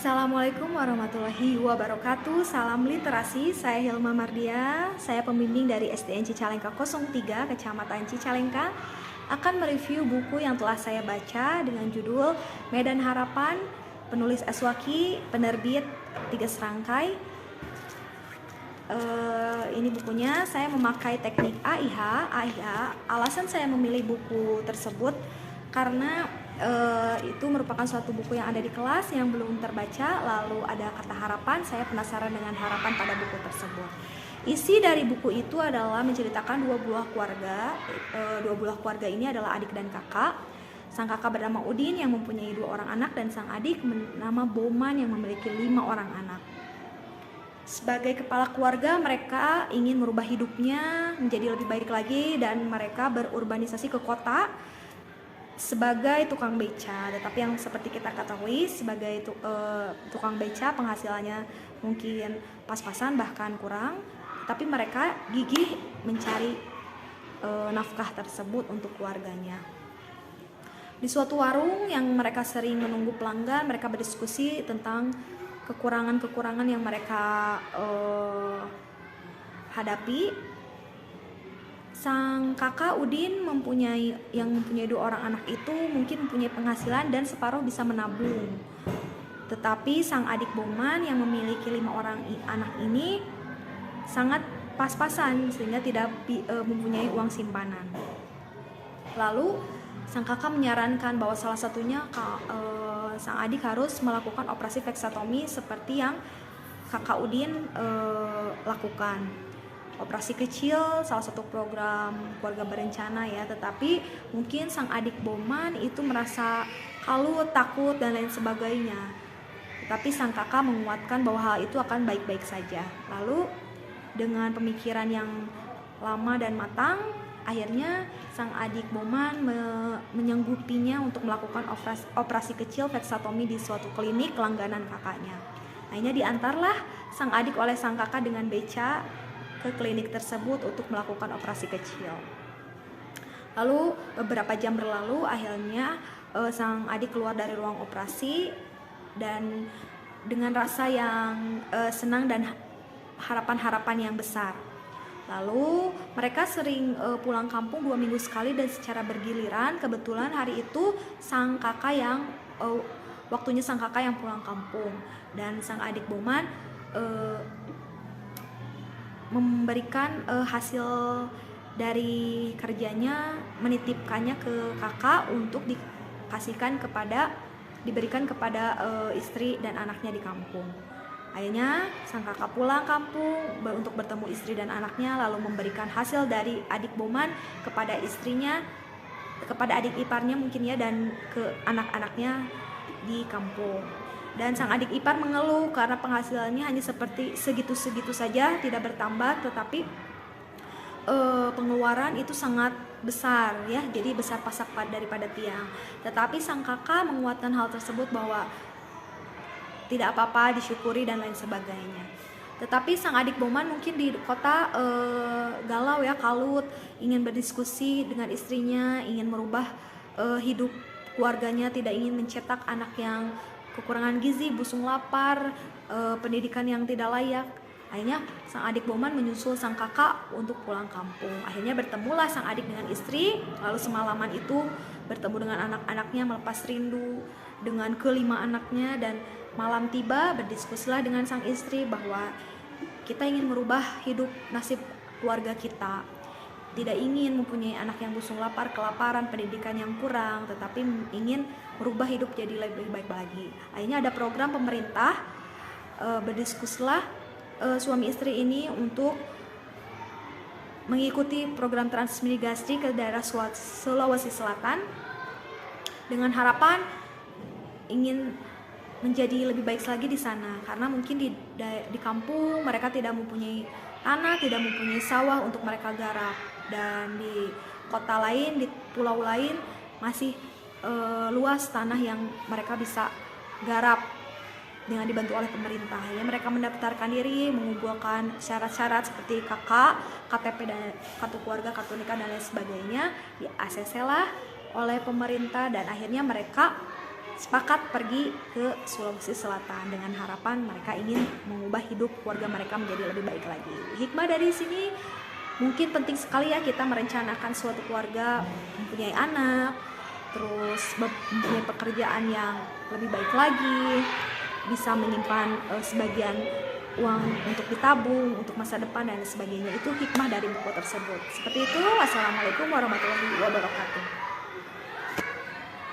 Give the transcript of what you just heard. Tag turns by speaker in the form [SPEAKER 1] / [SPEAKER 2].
[SPEAKER 1] Assalamualaikum warahmatullahi wabarakatuh. Salam literasi, saya Hilma Mardia. Saya pembimbing dari SDN Cicalengka 03, Kecamatan Cicalengka, akan mereview buku yang telah saya baca dengan judul Medan Harapan, penulis Aswaki, penerbit Tiga Serangkai. Ini bukunya. Saya memakai teknik AIH. Alasan saya memilih buku tersebut karena itu merupakan suatu buku yang ada di kelas yang belum terbaca. Lalu ada kata harapan. Saya penasaran dengan harapan pada buku tersebut. Isi dari buku itu adalah menceritakan dua buah keluarga. Dua buah keluarga ini adalah adik dan kakak. Sang kakak bernama Udin yang mempunyai 2 orang anak, dan sang adik bernama Boman yang memiliki 5 orang anak. Sebagai kepala keluarga, mereka ingin merubah hidupnya menjadi lebih baik lagi, dan mereka berurbanisasi ke kota sebagai tukang beca. Tetapi yang seperti kita ketahui, sebagai tukang beca penghasilannya mungkin pas-pasan bahkan kurang, tapi mereka gigih mencari nafkah tersebut untuk keluarganya. Di suatu warung yang mereka sering menunggu pelanggan, mereka berdiskusi tentang kekurangan-kekurangan yang mereka hadapi. Sang kakak Udin mempunyai 2 orang anak itu mungkin mempunyai penghasilan dan separuh bisa menabung. Tetapi sang adik Boman yang memiliki 5 orang anak ini sangat pas-pasan sehingga tidak mempunyai uang simpanan. Lalu sang kakak menyarankan bahwa salah satunya sang adik harus melakukan operasi veksotomi seperti yang kakak Udin lakukan. Operasi kecil, salah satu program keluarga berencana ya, tetapi mungkin sang adik Boman itu merasa kalut, takut dan lain sebagainya. Tetapi sang kakak menguatkan bahwa hal itu akan baik-baik saja. Lalu dengan pemikiran yang lama dan matang, akhirnya sang adik Boman menyanggupinya untuk melakukan operasi kecil veksotomi di suatu klinik langganan kakaknya. Akhirnya diantarlah sang adik oleh sang kakak dengan beca ke klinik tersebut untuk melakukan operasi kecil. Lalu beberapa jam berlalu, akhirnya sang adik keluar dari ruang operasi dan dengan rasa yang senang dan harapan-harapan yang besar. Lalu mereka sering pulang kampung 2 minggu sekali dan secara bergiliran. Kebetulan hari itu waktunya sang kakak yang pulang kampung, dan sang adik Boman memberikan hasil dari kerjanya, menitipkannya ke kakak untuk diberikan kepada istri dan anaknya di kampung. Akhirnya sang kakak pulang kampung untuk bertemu istri dan anaknya, lalu memberikan hasil dari adik Boman kepada istrinya, kepada adik iparnya mungkin ya, dan ke anak-anaknya di kampung. Dan sang adik ipar mengeluh karena penghasilannya hanya seperti segitu-segitu saja, tidak bertambah, tetapi pengeluaran itu sangat besar ya, jadi besar pasak daripada tiang. Tetapi sang kakak menguatkan hal tersebut bahwa tidak apa-apa, disyukuri dan lain sebagainya. Tetapi sang adik Boman mungkin di kota galau ya, kalut, ingin berdiskusi dengan istrinya, ingin merubah hidup keluarganya, tidak ingin mencetak anak yang kekurangan gizi, busung lapar, pendidikan yang tidak layak. Akhirnya sang adik Boman menyusul sang kakak untuk pulang kampung. Akhirnya bertemulah sang adik dengan istri, lalu semalaman itu bertemu dengan anak-anaknya, melepas rindu dengan kelima anaknya, dan malam tiba berdiskusilah dengan sang istri bahwa kita ingin merubah hidup nasib keluarga kita. Tidak ingin mempunyai anak yang busung lapar, kelaparan, pendidikan yang kurang, tetapi ingin merubah hidup jadi lebih baik lagi. Akhirnya ada program pemerintah, berdiskusilah suami istri ini untuk mengikuti program transmigrasi ke daerah Sulawesi Selatan dengan harapan ingin menjadi lebih baik lagi di sana, karena mungkin di kampung mereka tidak mempunyai tanah, tidak mempunyai sawah untuk mereka garap, dan di kota lain, di pulau lain masih luas tanah yang mereka bisa garap dengan dibantu oleh pemerintah. Ya, mereka mendaftarkan diri, mengumpulkan syarat-syarat seperti KTP dan kartu keluarga, kartu nikah dan lain sebagainya, di ACC lah oleh pemerintah, dan akhirnya mereka sepakat pergi ke Sulawesi Selatan dengan harapan mereka ingin mengubah hidup keluarga mereka menjadi lebih baik lagi. Hikmah dari sini mungkin penting sekali ya, kita merencanakan suatu keluarga, mempunyai anak, terus mempunyai pekerjaan yang lebih baik lagi, bisa menyimpan sebagian uang untuk ditabung, untuk masa depan dan sebagainya. Itu hikmah dari buku tersebut. Seperti itu. Wassalamualaikum warahmatullahi wabarakatuh.